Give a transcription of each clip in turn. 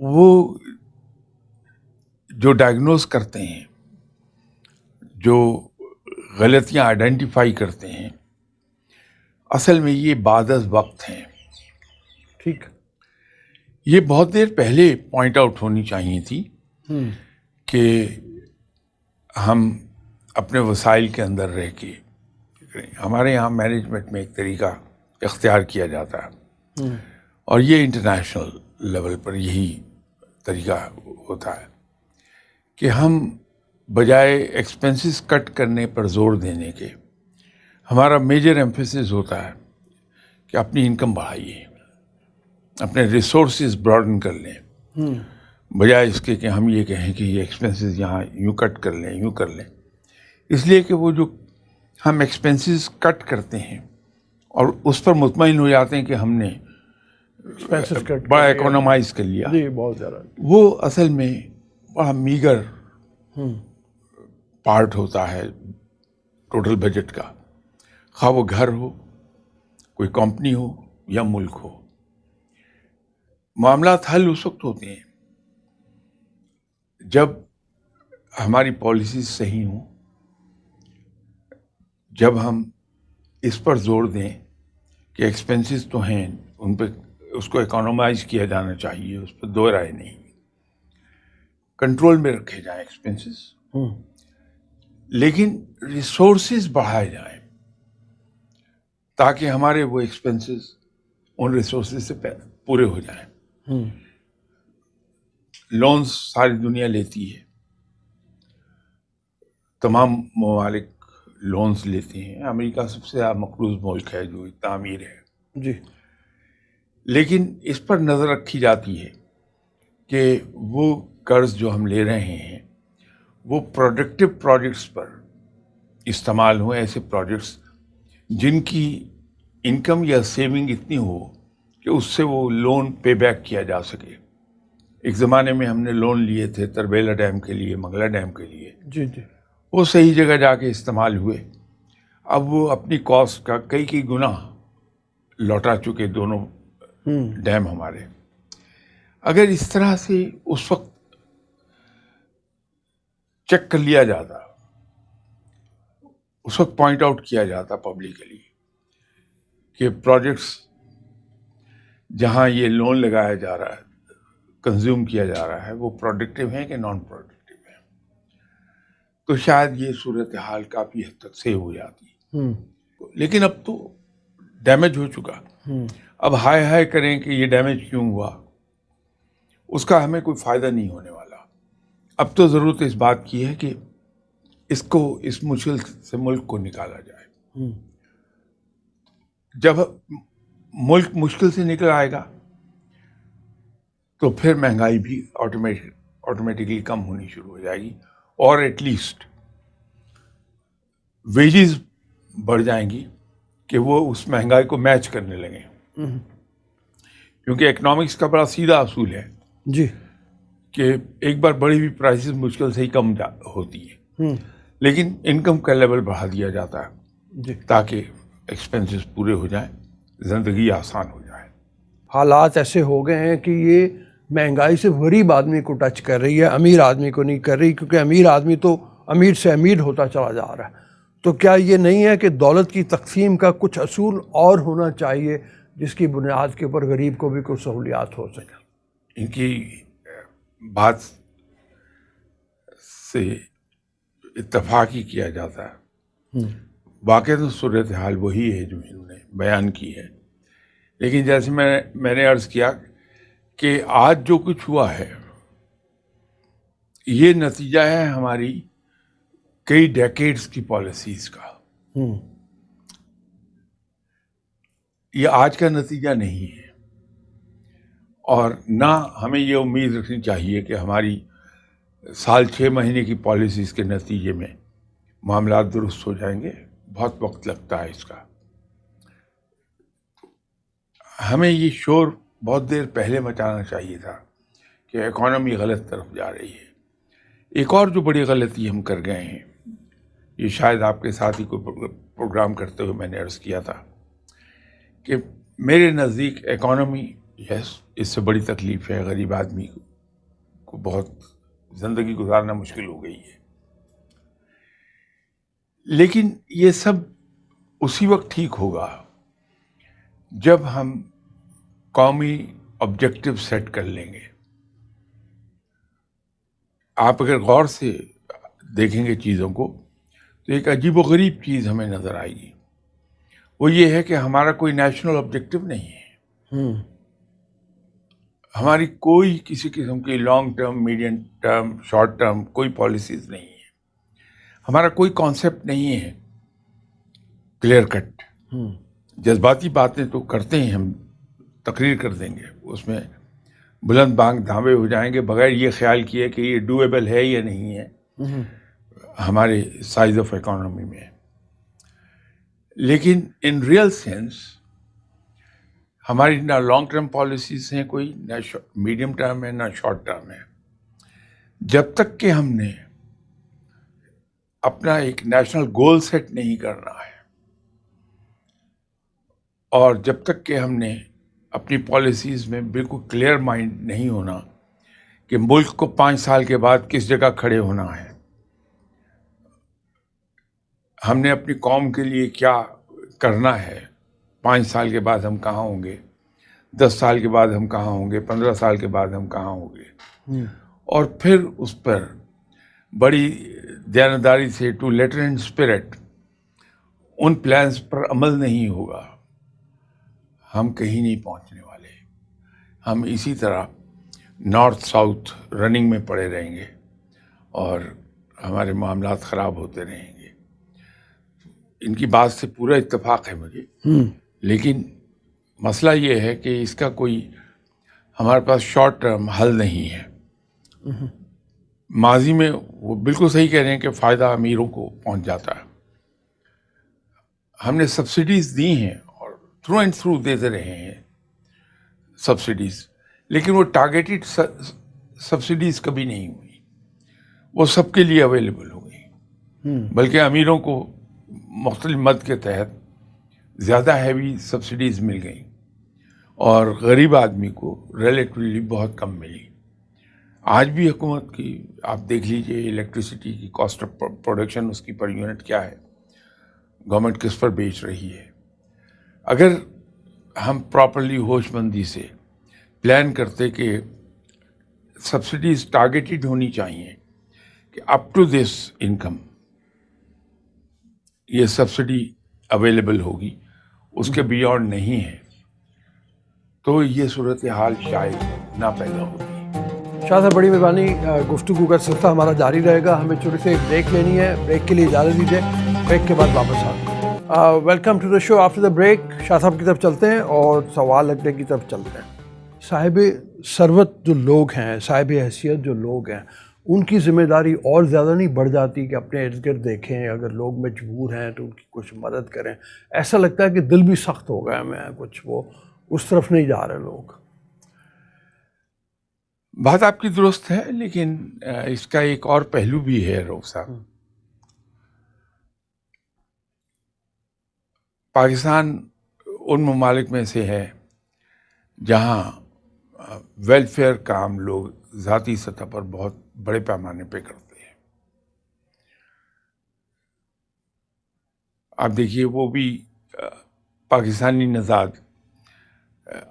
وہ جو ڈائگنوز کرتے ہیں، جو غلطیاں آئیڈینٹیفائی کرتے ہیں، اصل میں یہ بعد از وقت ہیں. ٹھیک. یہ بہت دیر پہلے پوائنٹ آؤٹ ہونی چاہیے تھی کہ ہم اپنے وسائل کے اندر رہ کے، ہمارے یہاں مینجمنٹ میں ایک طریقہ اختیار کیا جاتا ہے اور یہ انٹرنیشنل لیول پر یہی طریقہ ہوتا ہے کہ ہم بجائے ایکسپنسز کٹ کرنے پر زور دینے کے، ہمارا میجر ایمفیسس ہوتا ہے کہ اپنی انکم بڑھائیے، اپنے ریسورسز براڈن کر لیں، بجائے اس کے کہ ہم یہ کہیں کہ یہ ایکسپنسز یہاں یوں کٹ کر لیں، یوں کر لیں. اس لیے کہ وہ جو ہم ایکسپنسز کٹ کرتے ہیں اور اس پر مطمئن ہو جاتے ہیں کہ ہم نے بڑا اکونومائز کر لیا، جی بہت زیادہ، وہ اصل میں بڑا میگر پارٹ ہوتا ہے ٹوٹل بجٹ کا، خواہ وہ گھر ہو، کوئی کمپنی ہو یا ملک ہو. معاملات حل اس وقت ہوتے ہیں جب ہماری پالیسیز صحیح ہوں، جب ہم اس پر زور دیں کہ ایکسپنسز تو ہیں، ان پہ اس کو اکانومائز کیا جانا چاہیے، اس پہ دو رائے نہیں، کنٹرول میں رکھے جائیں ایکسپنسز، لیکن ریسورسز بڑھائے جائیں تاکہ ہمارے وہ ایکسپنسز ان ریسورسز سے پورے ہو جائیں. لونز ساری دنیا لیتی ہے، تمام ممالک لونز لیتے ہیں، امریکہ سب سے زیادہ مقروض ملک ہے جو اتنا امیر ہے. جی. لیکن اس پر نظر رکھی جاتی ہے کہ وہ قرض جو ہم لے رہے ہیں وہ پروڈکٹیو پروجیکٹس پر استعمال ہوں، ایسے پروجیکٹس جن کی انکم یا سیونگ اتنی ہو کہ اس سے وہ لون پے بیک کیا جا سکے. ایک زمانے میں ہم نے لون لیے تھے تربیلا ڈیم کے لیے، منگلا ڈیم کے لیے، جی جی، وہ صحیح جگہ جا کے استعمال ہوئے، اب وہ اپنی کاسٹ کا کئی گنا لوٹا چکے دونوں ڈیم ہمارے. اگر اس طرح سے اس وقت چیک کر لیا جاتا، اس وقت پوائنٹ آؤٹ کیا جاتا پبلکلی کہ پروجیکٹس جہاں یہ لون لگایا جا رہا ہے، کنزیوم کیا جا رہا ہے، وہ پروڈکٹیو ہیں کہ نان پروڈکٹیو ہیں، تو شاید یہ صورتحال کافی حد تک سیو ہو جاتی. لیکن اب تو ڈیمیج ہو چکا، اب ہائے کریں کہ یہ ڈیمیج کیوں ہوا، اس کا ہمیں کوئی فائدہ نہیں ہونے والا. اب تو ضرورت اس بات کی ہے کہ اس مشکل سے ملک کو نکالا جائے. جب ملک مشکل سے نکل آئے گا تو پھر مہنگائی بھی آٹومیٹکلی کم ہونی شروع ہو جائے گی، اور ایٹ لیسٹ ویجز بڑھ جائیں گی کہ وہ اس مہنگائی کو میچ کرنے لگیں. کیونکہ اکنامکس کا بڑا سیدھا اصول ہے جی کہ ایک بار بڑھی ہوئی پرائسز مشکل سے ہی کم ہوتی ہے، لیکن انکم کا لیول بڑھا دیا جاتا ہے جی، تاکہ ایکسپنسز پورے ہو جائیں، زندگی آسان ہو جائے. حالات ایسے ہو گئے ہیں کہ یہ مہنگائی سے غریب آدمی کو ٹچ کر رہی ہے، امیر آدمی کو نہیں کر رہی، کیونکہ امیر آدمی تو امیر سے امیر ہوتا چلا جا رہا ہے. تو کیا یہ نہیں ہے کہ دولت کی تقسیم کا کچھ اصول اور ہونا چاہیے جس کی بنیاد کے اوپر غریب کو بھی کچھ سہولیات ہو سکیں؟ ان کی بات سے اتفاق ہی کیا جاتا ہے. واقع تو صورتحال وہی ہے جو انہوں نے بیان کی ہے، لیکن جیسے میں نے عرض کیا کہ آج جو کچھ ہوا ہے یہ نتیجہ ہے ہماری کئی ڈیکیڈز کی پالیسیز کا. یہ آج کا نتیجہ نہیں ہے، اور نہ ہمیں یہ امید رکھنی چاہیے کہ ہماری سال 6 مہینے کی پالیسیز کے نتیجے میں معاملات درست ہو جائیں گے. بہت وقت لگتا ہے اس کا. ہمیں یہ شور بہت دیر پہلے مچانا چاہیے تھا کہ اکانومی غلط طرف جا رہی ہے. ایک اور جو بڑی غلطی ہم کر گئے ہیں، یہ شاید آپ کے ساتھ ہی کوئی پروگرام کرتے ہوئے میں نے عرض کیا تھا کہ میرے نزدیک اکانومی اس سے بڑی تکلیف ہے غریب آدمی کو کو بہت زندگی گزارنا مشکل ہو گئی ہے. لیکن یہ سب اسی وقت ٹھیک ہوگا جب ہم قومی آبجیکٹو سیٹ کر لیں گے. آپ اگر غور سے دیکھیں گے چیزوں کو تو ایک عجیب و غریب چیز ہمیں نظر آئے گی. وہ یہ ہے کہ ہمارا کوئی نیشنل آبجیکٹو نہیں ہے. ہماری کوئی کسی قسم کی long term, medium term, short term کوئی پالیسیز نہیں ہے. ہمارا کوئی کانسیپٹ نہیں ہے کلیئر کٹ. جذباتی باتیں تو کرتے ہیں ہم، تقریر کر دیں گے، اس میں بلند بانگ دھاوے ہو جائیں گے بغیر یہ خیال کیے کہ یہ ڈویبل ہے یا نہیں ہے ہمارے سائز آف اکانومی میں. لیکن ان ریئل سینس ہماری نہ لانگ ٹرم پالیسیز ہیں کوئی، نہ میڈیم ٹرم ہے، نہ شارٹ ٹرم ہے. جب تک کہ ہم نے اپنا ایک نیشنل گول سیٹ نہیں کرنا ہے، اور جب تک کہ ہم نے اپنی پالیسیز میں بالکل کلیئر مائنڈ نہیں ہونا کہ ملک کو 5 سال کے بعد کس جگہ کھڑے ہونا ہے، ہم نے اپنی قوم کے لیے کیا کرنا ہے، 5 سال کے بعد ہم کہاں ہوں گے، 10 سال کے بعد ہم کہاں ہوں گے، 15 سال کے بعد ہم کہاں ہوں گے، اور پھر اس پر بڑی دیانتداری سے ٹو لیٹر اینڈ اسپرٹ ان پلانس پر عمل نہیں ہوگا، ہم کہیں نہیں پہنچنے والے. ہم اسی طرح نارتھ ساؤتھ رننگ میں پڑے رہیں گے اور ہمارے معاملات خراب ہوتے رہیں گے. ان کی بات سے پورا اتفاق ہے مجھے، لیکن مسئلہ یہ ہے کہ اس کا کوئی ہمارے پاس شارٹ ٹرم حل نہیں ہے. ماضی میں وہ بالکل صحیح کہہ رہے ہیں کہ فائدہ امیروں کو پہنچ جاتا ہے. ہم نے سبسڈیز دی ہیں اور تھرو اینڈ تھرو دیتے رہے ہیں سبسڈیز، لیکن وہ ٹارگیٹڈ سبسڈیز کبھی نہیں ہوئی، وہ سب کے لیے اویلیبل ہو گئی، بلکہ امیروں کو مختلف مد کے تحت زیادہ ہیوی سبسڈیز مل گئیں اور غریب آدمی کو ریلیٹیولی بہت کم ملی. آج بھی حکومت کی آپ دیکھ لیجئے الیکٹریسٹی کی کاسٹ آف پروڈکشن، اس کی پر یونٹ کیا ہے، گورنمنٹ کس پر بیچ رہی ہے. اگر ہم پراپرلی ہوش مندی سے پلان کرتے کہ سبسڈیز ٹارگیٹڈ ہونی چاہیے کہ اپ ٹو دس انکم یہ سبسڈی اویلیبل ہوگی، اس کے بیونڈ نہیں ہے، تو یہ صورتحال شاید نہ پیدا ہوتی. شاہ صاحب بڑی مہربانی. گفتگو کا سلسلہ ہمارا جاری رہے گا. ہمیں چھوٹی سی ایک بریک لینی ہے، بریک کے لیے اجازت دیجیے، بریک کے بعد واپس آتے. Welcome to the show. After the break Shah صاحب کی طرف چلتے ہیں اور سوال رکھنے کی طرف چلتے ہیں. صاحب ثروت جو لوگ ہیں، صاحب حیثیت جو لوگ ہیں، ان کی ذمہ داری اور زیادہ نہیں بڑھ جاتی کہ اپنے ارد گرد دیکھیں، اگر لوگ مجبور ہیں تو ان کی کچھ مدد کریں؟ ایسا لگتا ہے کہ دل بھی سخت ہو گیا میں، کچھ وہ اس طرف نہیں جا رہے لوگ. بات آپ کی درست ہے، لیکن اس کا ایک اور پہلو بھی ہے روف صاحب. پاکستان ان ممالک میں سے ہے جہاں ویلفیئر کام لوگ ذاتی سطح پر بہت بڑے پیمانے پہ کرتے ہیں. آپ دیکھیے وہ بھی پاکستانی نژاد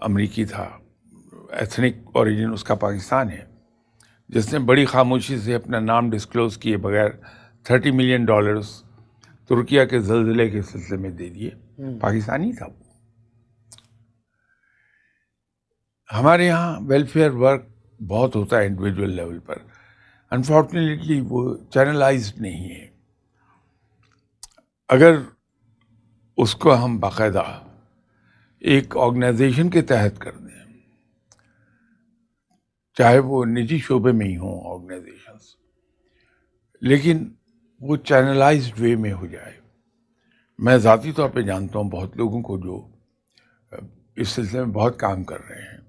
امریکی تھا، ایتھنک اوریجن اس کا پاکستان ہے، جس نے بڑی خاموشی سے اپنا نام ڈسکلوز کیے بغیر $30 ملین ترکیہ کے زلزلے کے سلسلے میں دے دیے. پاکستانی تھا وہ. ہمارے یہاں ویلفیئر ورک بہت ہوتا ہے انڈیویجول لیول پر، انفارچونیٹلی وہ چینلائزڈ نہیں ہے. اگر اس کو ہم باقاعدہ ایک آرگنائزیشن کے تحت کر دیں، چاہے وہ نجی شعبے میں ہی ہوں آرگنائزیشنز، لیکن وہ چینلائزڈ وے میں ہو جائے. میں ذاتی طور پہ جانتا ہوں بہت لوگوں کو جو اس سلسلے میں بہت کام کر رہے ہیں،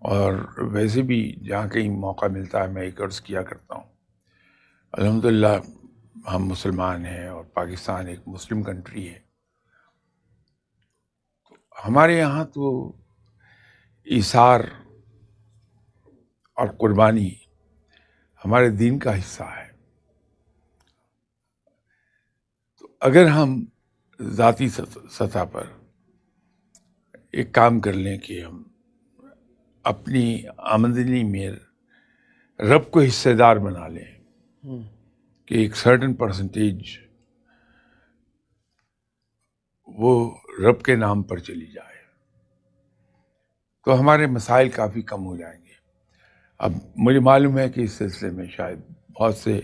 اور ویسے بھی جہاں کہیں موقع ملتا ہے میں ایک عرض کیا کرتا ہوں. الحمدللہ ہم مسلمان ہیں اور پاکستان ایک مسلم کنٹری ہے. ہمارے یہاں تو ایثار اور قربانی ہمارے دین کا حصہ ہے. تو اگر ہم ذاتی سطح پر ایک کام کر لیں کہ ہم اپنی آمدنی میں رب کو حصے دار بنا لیں کہ ایک سرٹن پرسنٹیج وہ رب کے نام پر چلی جائے, تو ہمارے مسائل کافی کم ہو جائیں گے. اب مجھے معلوم ہے کہ اس سلسلے میں شاید بہت سے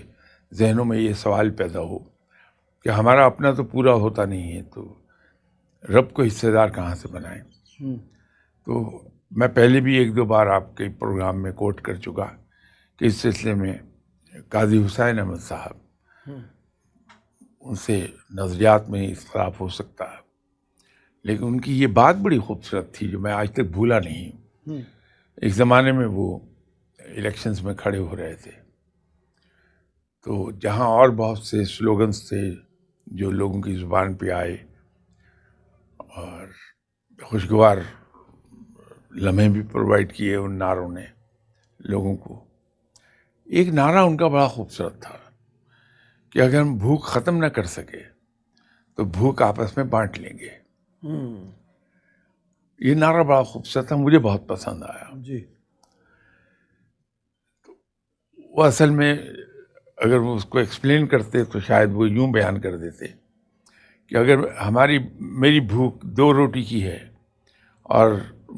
ذہنوں میں یہ سوال پیدا ہو کہ ہمارا اپنا تو پورا ہوتا نہیں ہے, تو رب کو حصے دار کہاں سے بنائیں. تو میں پہلے بھی ایک دو بار آپ کے پروگرام میں کوٹ کر چکا کہ اس سلسلے میں قاضی حسین احمد صاحب, ان سے نظریات میں اختلاف ہو سکتا ہے, لیکن ان کی یہ بات بڑی خوبصورت تھی جو میں آج تک بھولا نہیں ہوں. ایک زمانے میں وہ الیکشنز میں کھڑے ہو رہے تھے, تو جہاں اور بہت سے سلوگنز تھے جو لوگوں کی زبان پہ آئے اور خوشگوار لمحے بھی پرووائڈ کیے ان نعروں نے لوگوں کو, ایک نعرہ ان کا بڑا خوبصورت تھا کہ اگر ہم بھوک ختم نہ کر سکے تو بھوک آپس میں بانٹ لیں گے. یہ نعرہ بڑا خوبصورت تھا, مجھے بہت پسند آیا. جی. وہ اصل میں اگر وہ اس کو ایکسپلین کرتے تو شاید وہ یوں بیان کر دیتے کہ اگر میری بھوک 2 روٹی کی ہے اور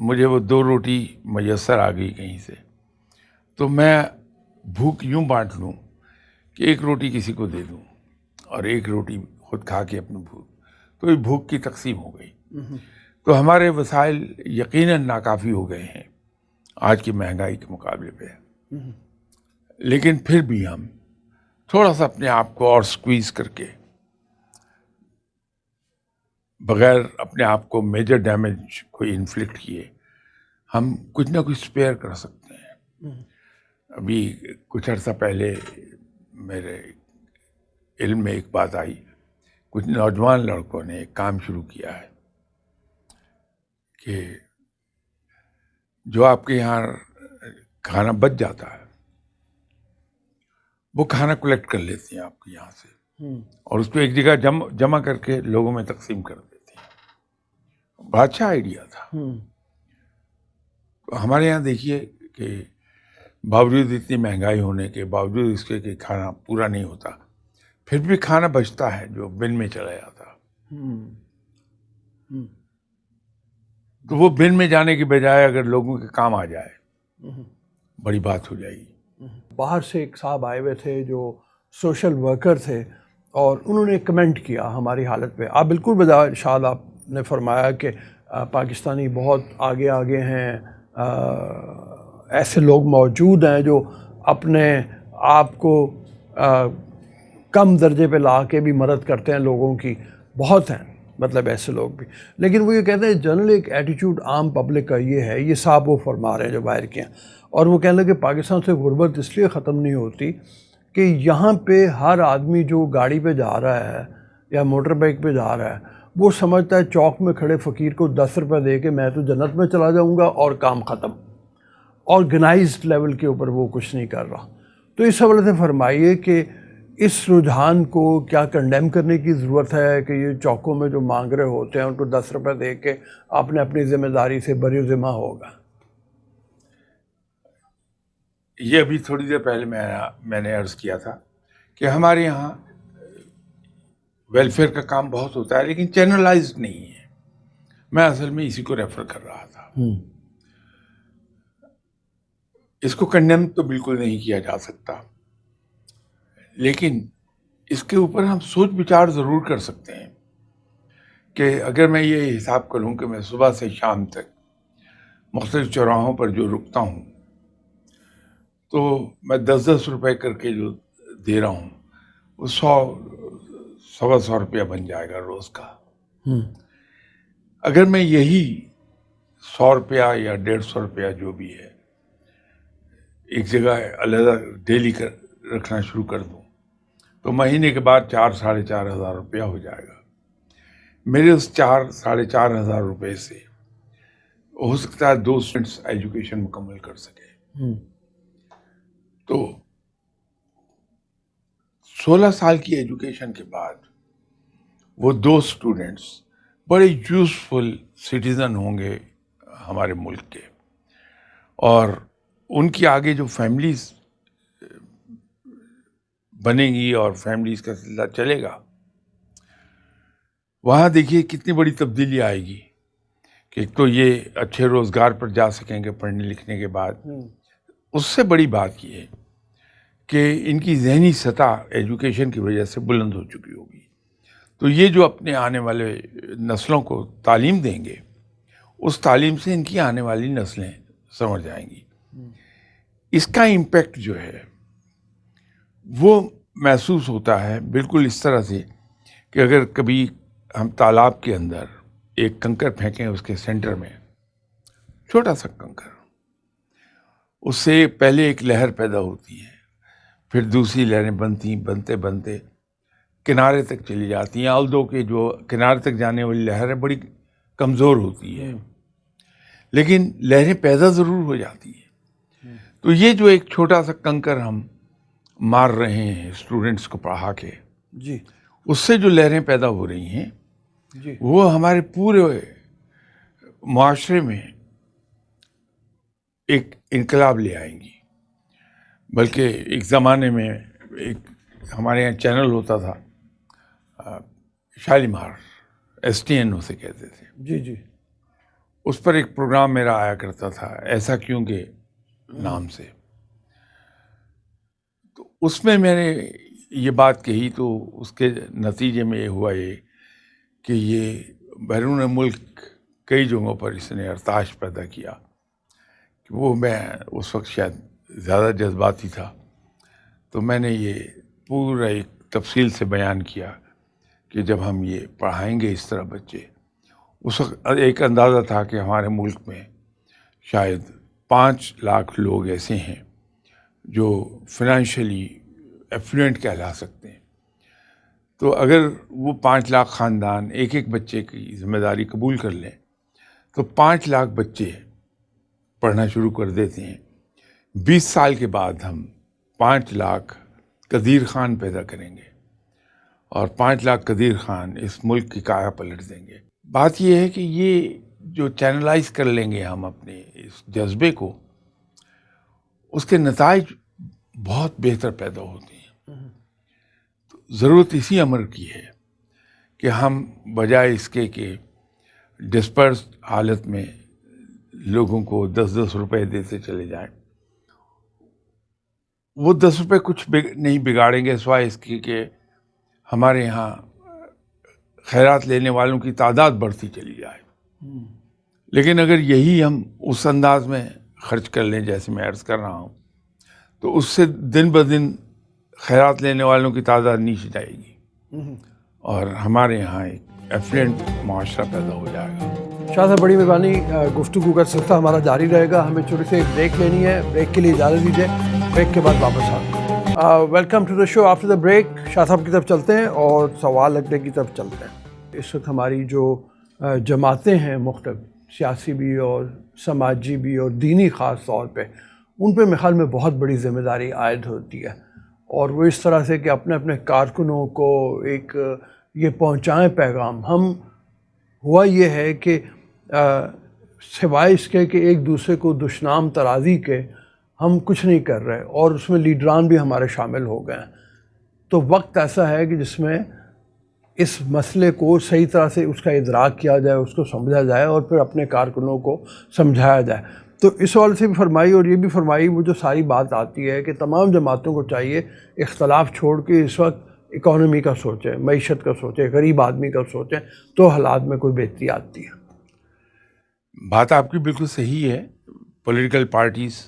مجھے وہ 2 روٹی میسر آ گئی کہیں سے, تو میں بھوک یوں بانٹ لوں کہ 1 روٹی کسی کو دے دوں اور 1 روٹی خود کھا کے اپنی بھوک, تو یہ بھوک کی تقسیم ہو گئی. تو ہمارے وسائل یقیناً ناکافی ہو گئے ہیں آج کی مہنگائی کے مقابلے پہ, لیکن پھر بھی ہم تھوڑا سا اپنے آپ کو اور سکویز کر کے بغیر اپنے آپ کو میجر ڈیمیج کوئی انفلکٹ کیے ہم کچھ نہ کچھ اسپیئر کر سکتے ہیں. ابھی کچھ عرصہ پہلے میرے علم میں ایک بات آئی, کچھ نوجوان لڑکوں نے ایک کام شروع کیا ہے کہ جو آپ کے یہاں کھانا بچ جاتا ہے وہ کھانا کلیکٹ کر لیتے ہیں آپ کے یہاں سے اور اس کو ایک جگہ جمع کر کے لوگوں میں تقسیم کر دیتے ہیں. بڑا اچھا آئیڈیا تھا. ہمارے یہاں دیکھیے کہ باوجود اتنی مہنگائی ہونے کے باوجود اس کے کہ کھانا پورا نہیں ہوتا, پھر بھی کھانا بچتا ہے جو بن میں چلا جاتا. تو وہ بن میں جانے کی بجائے اگر لوگوں کے کام آ جائے بڑی بات ہو جائے گی. باہر سے ایک صاحب آئے ہوئے تھے جو سوشل ورکر تھے اور انہوں نے کمنٹ کیا ہماری حالت پہ. آپ بالکل ارشاد آپ نے فرمایا کہ پاکستانی بہت آگے ہیں, ایسے لوگ موجود ہیں جو اپنے آپ کو کم درجے پہ لا کے بھی مدد کرتے ہیں لوگوں کی, بہت ہیں مطلب ایسے لوگ بھی. لیکن وہ یہ کہتے ہیں جنرل ایک ایٹیٹیوڈ عام پبلک کا یہ ہے, یہ صاحب وہ فرما رہے ہیں جو باہر کے ہیں, اور وہ کہنے لگے کہ پاکستان سے غربت اس لیے ختم نہیں ہوتی کہ یہاں پہ ہر آدمی جو گاڑی پہ جا رہا ہے یا موٹر بائک پہ جا رہا ہے وہ سمجھتا ہے چوک میں کھڑے فقیر کو 10 روپے دے کے میں تو جنت میں چلا جاؤں گا اور کام ختم. آرگنائزڈ لیول کے اوپر وہ کچھ نہیں کر رہا. تو اس حوالے سے فرمائیے کہ اس رجحان کو کیا کنڈیم کرنے کی ضرورت ہے کہ یہ چوکوں میں جو مانگ رہے ہوتے ہیں ان کو 10 روپے دے کے آپ نے اپنی ذمہ داری سے بری ذمہ ہوگا. یہ ابھی تھوڑی دیر پہلے میں نے عرض کیا تھا کہ ہمارے یہاں ویلفیئر کا کام بہت ہوتا ہے لیکن چینلائزڈ نہیں ہے. میں اصل میں اسی کو ریفر کر رہا تھا. اس کو کنڈیم تو بالکل نہیں کیا جا سکتا, لیکن اس کے اوپر ہم سوچ بچار ضرور کر سکتے ہیں کہ اگر میں یہ حساب کروں کہ میں صبح سے شام تک مختلف چوراہوں پر جو رکتا ہوں تو میں 10 روپے کر کے جو دے رہا ہوں وہ 100 روپیہ بن جائے گا روز کا. اگر میں یہی 100 روپیہ یا 150 روپیہ جو بھی ہے ایک جگہ علیحدہ ڈیلی رکھنا شروع کر دوں تو مہینے کے بعد 4,500 ہزار روپیہ ہو جائے گا. میرے اس 4,500 ہزار روپے سے ہو سکتا ہے 2 اسٹوڈنٹس ایجوکیشن مکمل کر سکے. تو 16 سال کی ایجوکیشن کے بعد وہ 2 اسٹوڈنٹس بڑے یوزفل سٹیزن ہوں گے ہمارے ملک کے، اور ان کی آگے جو فیملیز بنے گی اور فیملیز کا سلسلہ چلے گا، وہاں دیکھیے کتنی بڑی تبدیلی آئے گی کہ ایک تو یہ اچھے روزگار پر جا سکیں گے پڑھنے لکھنے کے بعد، اس سے بڑی بات یہ ہے کہ ان کی ذہنی سطح ایجوکیشن کی وجہ سے بلند ہو چکی ہوگی. تو یہ جو اپنے آنے والے نسلوں کو تعلیم دیں گے، اس تعلیم سے ان کی آنے والی نسلیں سمجھ جائیں گی. اس کا امپیکٹ جو ہے وہ محسوس ہوتا ہے بالکل اس طرح سے کہ اگر کبھی ہم تالاب کے اندر ایک کنکر پھینکیں، اس کے سینٹر میں چھوٹا سا کنکر، اس سے پہلے ایک لہر پیدا ہوتی ہے، پھر دوسری لہریں بنتے بنتے کنارے تک چلی جاتی ہیں. آلدو کہ جو کنارے تک جانے والی لہر ہے بڑی کمزور ہوتی ہے، لیکن لہریں پیدا ضرور ہو جاتی ہیں. تو یہ جو ایک چھوٹا سا کنکر ہم مار رہے ہیں اسٹوڈنٹس کو پڑھا کے، جی اس سے جو لہریں پیدا ہو رہی ہیں جی وہ ہمارے پورے معاشرے میں ایک انقلاب لے آئیں گی. بلکہ ایک زمانے میں ایک ہمارے یہاں چینل ہوتا تھا شالیمار، STN اسے کہتے تھے. جی جی اس پر ایک پروگرام میرا آیا کرتا تھا، ایسا کیوں کہ نام سے. تو اس میں نے یہ بات کہی تو اس کے نتیجے میں یہ ہوا کہ یہ بیرون ملک کئی جگہوں پر اس نے ارتعاش پیدا کیا. کہ وہ میں اس وقت شاید زیادہ جذباتی تھا، تو میں نے یہ پورا ایک تفصیل سے بیان کیا کہ جب ہم یہ پڑھائیں گے اس طرح بچے، اس وقت ایک اندازہ تھا کہ ہمارے ملک میں شاید 5 لاکھ لوگ ایسے ہیں جو فنانشلی ایفلوئنٹ کہلا سکتے ہیں. تو اگر وہ 5 لاکھ خاندان ایک ایک بچے کی ذمہ داری قبول کر لیں تو 5 لاکھ بچے پڑھنا شروع کر دیتے ہیں. 20 سال کے بعد ہم 5 لاکھ قدیر خان پیدا کریں گے، اور 5 لاکھ قدیر خان اس ملک کی کایا پلٹ دیں گے. بات یہ ہے کہ یہ جو چینلائز کر لیں گے ہم اپنے اس جذبے کو، اس کے نتائج بہت بہتر پیدا ہوتے ہیں. تو ضرورت اسی امر کی ہے کہ ہم بجائے اس کے کہ ڈسپرس حالت میں لوگوں کو 10-10 روپے دیتے چلے جائیں، وہ 10 روپے کچھ نہیں بگاڑیں گے سوائے اس کی کہ ہمارے یہاں خیرات لینے والوں کی تعداد بڑھتی چلی جائے. لیکن اگر یہی ہم اس انداز میں خرچ کر لیں جیسے میں عرض کر رہا ہوں، تو اس سے دن بدن خیرات لینے والوں کی تعداد نیچے جائے گی اور ہمارے یہاں ایک ایفلوئنٹ معاشرہ پیدا ہو جائے گا. شاہ صاحب بڑی مہربانی، گفتگو کا سلسلہ ہمارا جاری رہے گا. ہمیں چھوٹی سی ایک بریک لینی ہے، بریک کے لیے اجازت دیجیے، بریک کے بعد واپس آ welcome to the show. After the break Shah صاحب کی طرف چلتے ہیں اور سوال اگلے کی طرف چلتے ہیں. اس وقت ہماری جو جماعتیں ہیں مختلف، سیاسی بھی اور سماجی بھی اور دینی خاص طور پہ، ان پہ میرے خیال میں بہت بڑی ذمہ داری عائد ہوتی ہے، اور وہ اس طرح سے کہ اپنے اپنے کارکنوں کو ایک یہ پہنچائیں پیغام. ہم ہوا یہ ہے کہ سوائے اس کے کہ ایک دوسرے کو دشنام ترازی کے ہم کچھ نہیں کر رہے، اور اس میں لیڈران بھی ہمارے شامل ہو گئے ہیں. تو وقت ایسا ہے کہ جس میں اس مسئلے کو صحیح طرح سے اس کا ادراک کیا جائے، اس کو سمجھا جائے اور پھر اپنے کارکنوں کو سمجھایا جائے. تو اس حوالے سے بھی فرمائی اور یہ بھی فرمائی، وہ جو ساری بات آتی ہے کہ تمام جماعتوں کو چاہیے اختلاف چھوڑ کے اس وقت اکانومی کا سوچیں، معیشت کا سوچیں، غریب آدمی کا سوچیں، تو حالات میں کوئی بہتری آتی ہے. بات آپ کی بالکل صحیح ہے. پولیٹیکل پارٹیز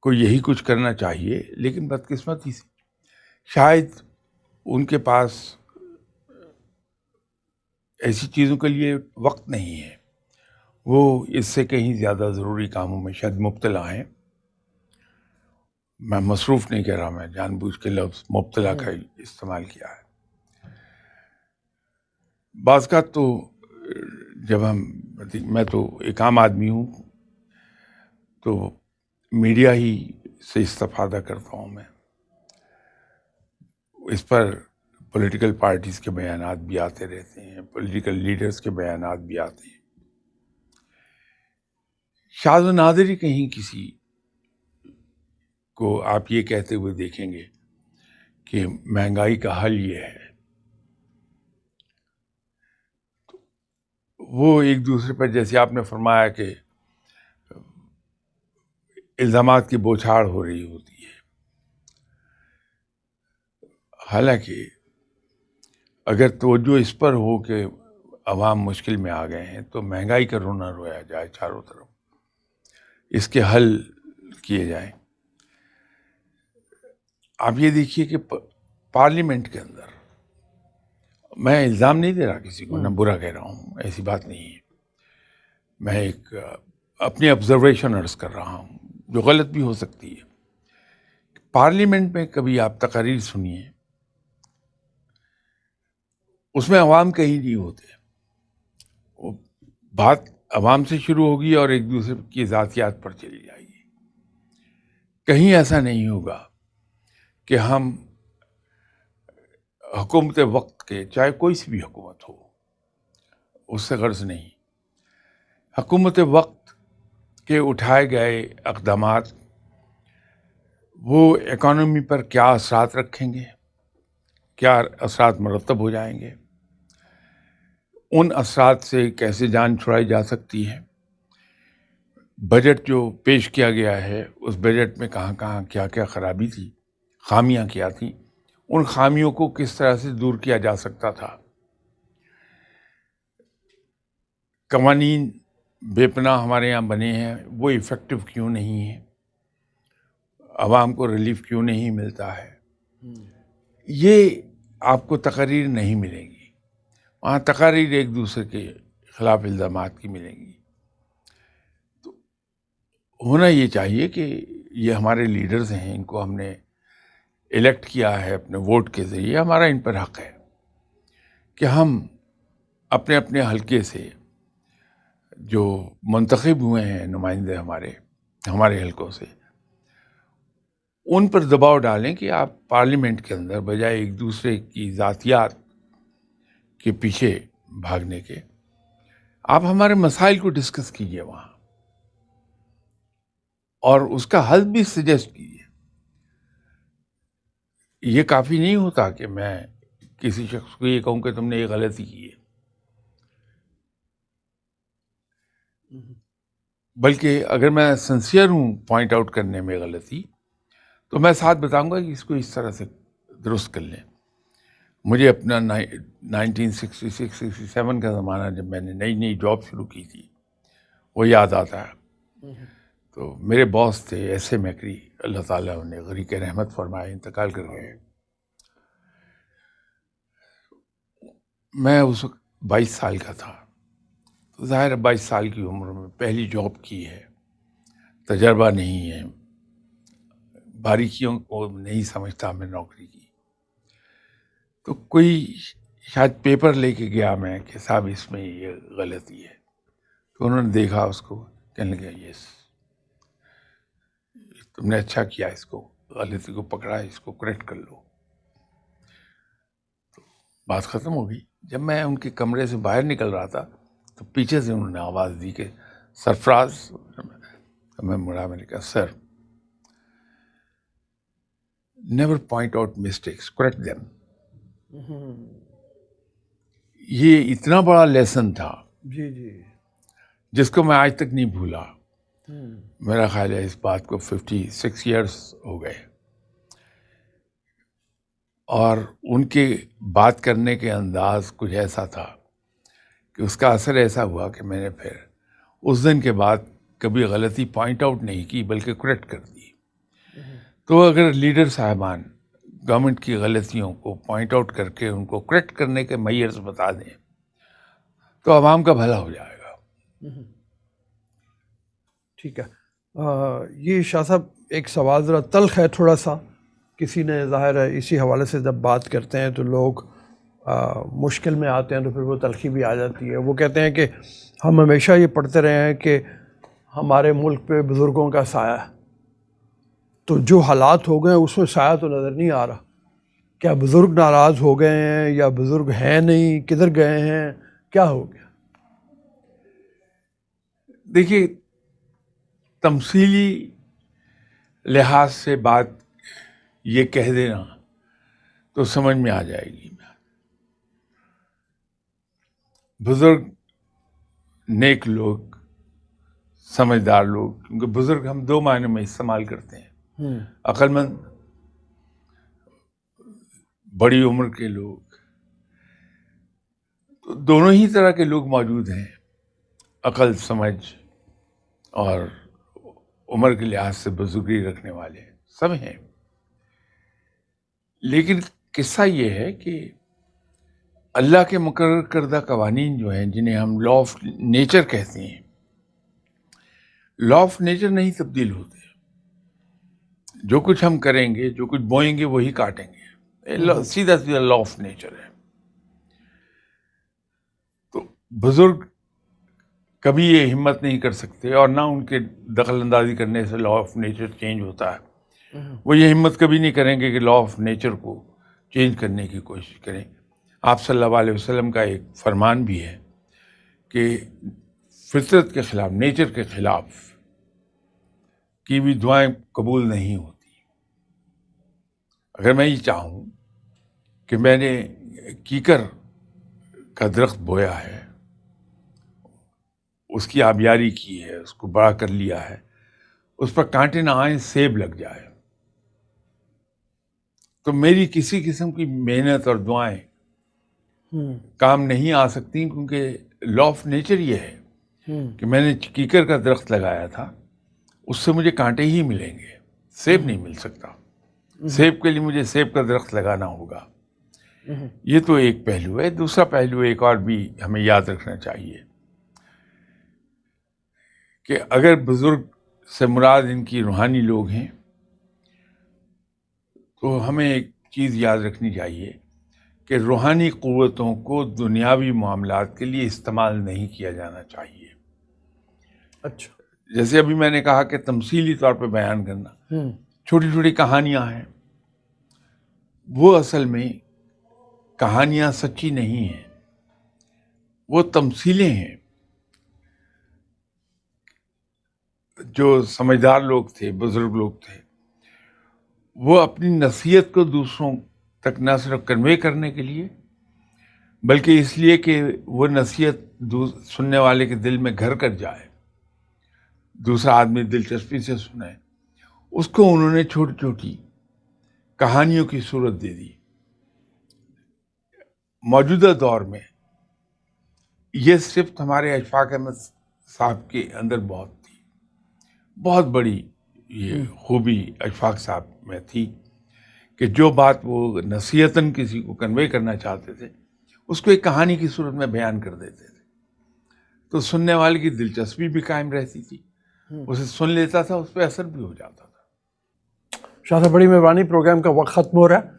کو یہی کچھ کرنا چاہیے، لیکن بدقسمتی سے شاید ان کے پاس ایسی چیزوں کے لیے وقت نہیں ہے. وہ اس سے کہیں زیادہ ضروری کاموں میں شاید مبتلا ہیں. میں مصروف نہیں کہہ رہا، میں جان بوجھ کے لفظ مبتلا کا ہی استعمال کیا ہے. بعض کا تو جب میں تو ایک عام آدمی ہوں، تو میڈیا ہی سے استفادہ کرتا ہوں میں. اس پر پولیٹیکل پارٹیز کے بیانات بھی آتے رہتے ہیں, پولیٹیکل لیڈرز کے بیانات بھی آتے ہیں. شاذ و نادر ہی کہیں کسی کو آپ یہ کہتے ہوئے دیکھیں گے کہ مہنگائی کا حل یہ ہے. وہ ایک دوسرے پر, جیسے آپ نے فرمایا کہ الزامات کی بوچھاڑ ہو رہی ہوتی ہے. حالانکہ اگر توجہ اس پر ہو کہ عوام مشکل میں آ گئے ہیں تو مہنگائی کا رونا رویا جائے چاروں طرف, اس کے حل کیے جائیں. آپ یہ دیکھیے کہ پارلیمنٹ کے اندر, میں الزام نہیں دے رہا کسی کو, نہ برا کہہ رہا ہوں, ایسی بات نہیں ہے. میں ایک اپنی آبزرویشن عرض کر رہا ہوں جو غلط بھی ہو سکتی ہے. پارلیمنٹ میں کبھی آپ تقاریر سنیے, اس میں عوام کہیں نہیں ہوتے. وہ بات عوام سے شروع ہوگی اور ایک دوسرے کی ذاتیات پر چلی جائے گی. کہیں ایسا نہیں ہوگا کہ ہم حکومت وقت کے, چاہے کوئی سی بھی حکومت ہو, اس سے غرض نہیں, حکومت وقت کے اٹھائے گئے اقدامات وہ اکانومی پر کیا اثرات رکھیں گے, کیا اثرات مرتب ہو جائیں گے, ان اثرات سے کیسے جان چھڑائی جا سکتی ہے. بجٹ جو پیش کیا گیا ہے, اس بجٹ میں کہاں کہاں کیا کیا خرابی تھی, خامیاں کیا تھیں, ان خامیوں کو کس طرح سے دور کیا جا سکتا تھا. قوانین بے پناہ ہمارے یہاں بنے ہیں, وہ ایفیکٹو کیوں نہیں ہیں, عوام کو ریلیف کیوں نہیں ملتا ہے. یہ آپ کو تقاریر نہیں ملیں گی. وہاں تقاریر ایک دوسرے کے خلاف الزامات کی ملیں گی. تو ہونا یہ چاہیے کہ یہ ہمارے لیڈرز ہیں, ان کو ہم نے الیکٹ کیا ہے اپنے ووٹ کے ذریعے, ہمارا ان پر حق ہے کہ ہم اپنے اپنے حلقے سے جو منتخب ہوئے ہیں نمائندے ہمارے حلقوں سے, ان پر دباؤ ڈالیں کہ آپ پارلیمنٹ کے اندر بجائے ایک دوسرے کی ذاتیات کے پیچھے بھاگنے کے, آپ ہمارے مسائل کو ڈسکس کیجئے وہاں, اور اس کا حل بھی سجیسٹ کیجئے. یہ کافی نہیں ہوتا کہ میں کسی شخص کو یہ کہوں کہ تم نے یہ غلطی کی ہے, بلکہ اگر میں سنسیئر ہوں پوائنٹ آؤٹ کرنے میں غلطی, تو میں ساتھ بتاؤں گا کہ اس کو اس طرح سے درست کر لیں. مجھے اپنا 1966-67 کا زمانہ, جب میں نے نئی جاب شروع کی تھی, وہ یاد آتا ہے. تو میرے باس تھے ایس اے میکری, اللہ تعالیٰ انہیں غریق رحمت فرمائے, انتقال کر گئے. میں اس وقت 22 سال کا تھا. تو ظاہر 22 سال کی عمر میں پہلی جاب کی ہے, تجربہ نہیں ہے, باریکیوں کو نہیں سمجھتا میں نوکری کی. تو کوئی شاید پیپر لے کے گیا میں کہ صاحب اس میں یہ غلطی ہے. تو انہوں نے دیکھا اس کو, کہنے لگا یس تم نے اچھا کیا, اس کو غلطی کو پکڑا, اس کو کریکٹ کر لو. تو بات ختم ہو گئی. جب میں ان کے کمرے سے باہر نکل رہا تھا تو پیچھے سے انہوں نے آواز دی کہ سرفراز. میں مڑا, میں نے کہا sir, never point out mistakes, correct them. یہ اتنا بڑا لیسن تھا جی جی, جس کو میں آج تک نہیں بھولا. میرا خیال ہے اس بات کو 56 ایئرس ہو گئے, اور ان کے بات کرنے کے انداز کچھ ایسا تھا کہ اس کا اثر ایسا ہوا کہ میں نے پھر اس دن کے بعد کبھی غلطی پوائنٹ آؤٹ نہیں کی, بلکہ کریکٹ کر دی. تو اگر لیڈر صاحبان گورنمنٹ کی غلطیوں کو پوائنٹ آؤٹ کر کے ان کو کریکٹ کرنے کے میئرز بتا دیں تو عوام کا بھلا ہو جائے گا. ٹھیک ہے. یہ شاہ صاحب ایک سوال ذرا تلخ ہے تھوڑا سا. کسی نے ظاہر ہے اسی حوالے سے جب بات کرتے ہیں تو لوگ مشکل میں آتے ہیں تو پھر وہ تلخی بھی آ جاتی ہے. وہ کہتے ہیں کہ ہم ہمیشہ یہ پڑھتے رہے ہیں کہ ہمارے ملک پہ بزرگوں کا سایہ ہے, تو جو حالات ہو گئے اس میں سایہ تو نظر نہیں آ رہا. کیا بزرگ ناراض ہو گئے ہیں یا بزرگ ہیں نہیں, کدھر گئے ہیں, کیا ہو گیا؟ دیکھیے, تمثیلی لحاظ سے بات یہ کہہ دینا تو سمجھ میں آ جائے گی. بزرگ نیک لوگ, سمجھدار لوگ, کیونکہ بزرگ ہم دو معنی میں استعمال کرتے ہیں. عقل مند, بڑی عمر کے لوگ, تو دونوں ہی طرح کے لوگ موجود ہیں. عقل, سمجھ اور عمر کے لحاظ سے بزرگی رکھنے والے سب ہیں. لیکن قصہ یہ ہے کہ اللہ کے مقرر کردہ قوانین جو ہیں, جنہیں ہم لا آف نیچر کہتے ہیں, لا آف نیچر نہیں تبدیل ہوتے. جو کچھ ہم کریں گے, جو کچھ بوئیں گے وہی کاٹیں گے. سیدھا سیدھا لا آف نیچر ہے. تو بزرگ کبھی یہ ہمت نہیں کر سکتے, اور نہ ان کے دخل اندازی کرنے سے لا آف نیچر چینج ہوتا ہے. وہ یہ ہمت کبھی نہیں کریں گے کہ لا آف نیچر کو چینج کرنے کی کوشش کریں. آپ صلی اللہ علیہ وسلم کا ایک فرمان بھی ہے کہ فطرت کے خلاف, نیچر کے خلاف کی بھی دعائیں قبول نہیں ہوتی. اگر میں یہ چاہوں کہ میں نے کیکر کا درخت بویا ہے, اس کی آبیاری کی ہے, اس کو بڑا کر لیا ہے, اس پر کانٹے نہ آئیں, سیب لگ جائے, تو میری کسی قسم کی محنت اور دعائیں کام نہیں آ سکتی, کیونکہ لا آف نیچر یہ ہے کہ میں نے کیکر کا درخت لگایا تھا, اس سے مجھے کانٹے ہی ملیں گے, سیب نہیں مل سکتا. سیب کے لیے مجھے سیب کا درخت لگانا ہوگا. یہ تو ایک پہلو ہے. دوسرا پہلو ایک اور بھی ہمیں یاد رکھنا چاہیے کہ اگر بزرگ سے مراد ان کی روحانی لوگ ہیں, تو ہمیں ایک چیز یاد رکھنی چاہیے کہ روحانی قوتوں کو دنیاوی معاملات کے لیے استعمال نہیں کیا جانا چاہیے. اچھا, جیسے ابھی میں نے کہا کہ تمثیلی طور پہ بیان کرنا, چھوٹی چھوٹی کہانیاں ہیں, وہ اصل میں کہانیاں سچی نہیں ہیں, وہ تمثیلیں ہیں. جو سمجھدار لوگ تھے, بزرگ لوگ تھے, وہ اپنی نصیحت کو دوسروں تک نہ صرف کنوے کرنے کے لیے, بلکہ اس لیے کہ وہ نصیحت سننے والے کے دل میں گھر کر جائے, دوسرا آدمی دلچسپی سے سنے, اس کو انہوں نے چھوٹی چھوٹی کہانیوں کی صورت دے دی. موجودہ دور میں یہ صرف ہمارے اشفاق احمد صاحب کے اندر بہت بڑی یہ خوبی اشفاق صاحب میں تھی کہ جو بات وہ نصیحتاً کسی کو کنوے کرنا چاہتے تھے, اس کو ایک کہانی کی صورت میں بیان کر دیتے تھے. تو سننے والے کی دلچسپی بھی قائم رہتی تھی, اسے سن لیتا تھا, اس پہ اثر بھی ہو جاتا تھا. شاہ صاحب بڑی مہربانی, پروگرام کا وقت ختم ہو رہا ہے.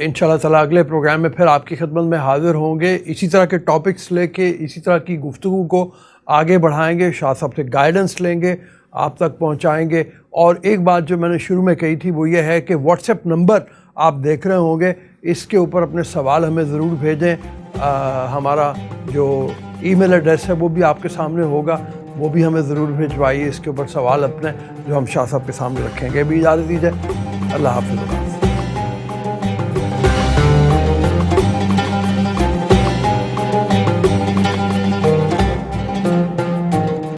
انشاءاللہ تعالیٰ اگلے پروگرام میں پھر آپ کی خدمت میں حاضر ہوں گے, اسی طرح کے ٹاپکس لے کے, اسی طرح کی گفتگو کو آگے بڑھائیں گے, شاہ صاحب سے گائیڈنس لیں گے, آپ تک پہنچائیں گے. اور ایک بات جو میں نے شروع میں کہی تھی وہ یہ ہے کہ واٹس ایپ نمبر آپ دیکھ رہے ہوں گے, اس کے اوپر اپنے سوال ہمیں ضرور بھیجیں. ہمارا جو ای میل ایڈریس ہے وہ بھی آپ کے سامنے ہوگا, وہ بھی ہمیں ضرور بھیجوائیے اس کے اوپر سوال اپنے, جو ہم شاہ صاحب کے سامنے رکھیں گے. بھی اجازت دیجیے, اللہ حافظ.